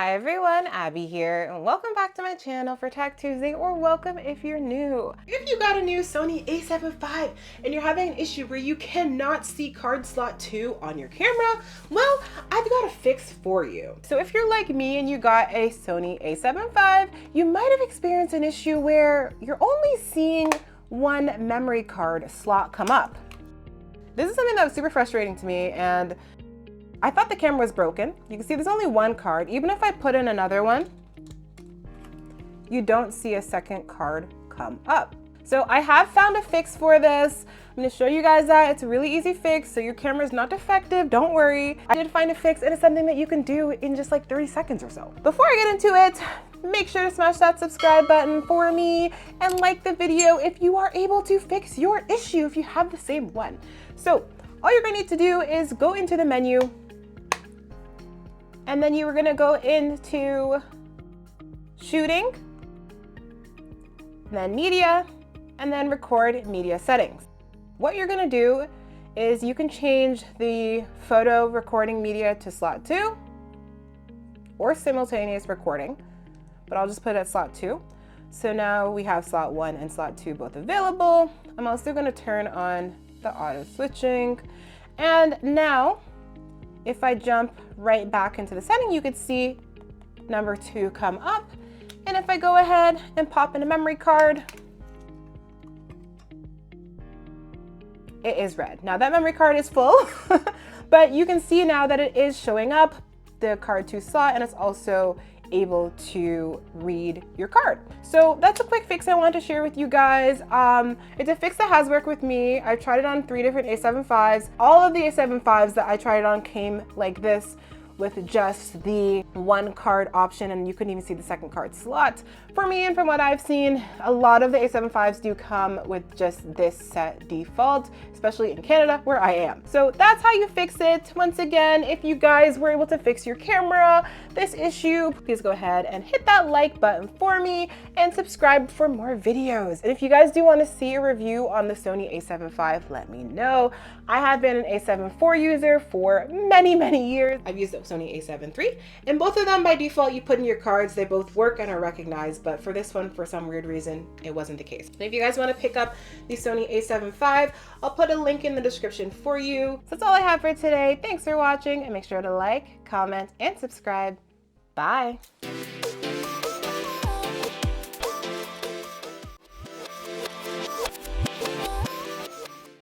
Hi everyone, Abby here, and welcome back to my channel for Tech Tuesday, or welcome if you're new. If you got a new Sony A7V and you're having an issue where you cannot see card slot 2 on your camera, well, I've got a fix for you. So if you're like me and you got a Sony A7V, you might have experienced an issue where you're only seeing one memory card slot come up. This is something that was super frustrating to me, and I thought the camera was broken. You can see there's only one card. Even if I put in another one, you don't see a second card come up. So I have found a fix for this. I'm gonna show you guys that. It's a really easy fix, so your camera is not defective, don't worry. I did find a fix, and it's something that you can do in just like 30 seconds or so. Before I get into it, make sure to smash that subscribe button for me and like the video if you are able to fix your issue, if you have the same one. So all you're gonna need to do is go into the menu, and then you were gonna go into shooting, then media, and then record media settings. What you're gonna do is you can change the photo recording media to slot 2 or simultaneous recording, but I'll just put it at slot 2. So now we have slot 1 and slot 2 both available. I'm also gonna turn on the auto switching. And now, if I jump right back into the setting, you could see number 2 come up. And if I go ahead and pop in a memory card, it is red. Now that memory card is full, but you can see now that it is showing up, the card 2 slot, and it's also able to read your card. So that's a quick fix I wanted to share with you guys. It's a fix that has worked with me. I've tried it on 3 different A7Vs. All of the A7Vs that I tried it on came like this, with just the one card option, and you couldn't even see the second card slot. For me, and from what I've seen, a lot of the A7Vs do come with just this set default, especially in Canada where I am. So that's how you fix it. Once again, if you guys were able to fix your camera, this issue, please go ahead and hit that like button for me and subscribe for more videos. And if you guys do want to see a review on the Sony A7V, let me know. I have been an A7 IV user for many years. I've used the Sony A7 III, and both of them by default you put in your cards. They both work and are recognized, but for this one, for some weird reason, it wasn't the case. And if you guys want to pick up the Sony A7V, I'll put a link in the description for you. So that's all I have for today. Thanks for watching, and make sure to like, comment, and subscribe. Bye.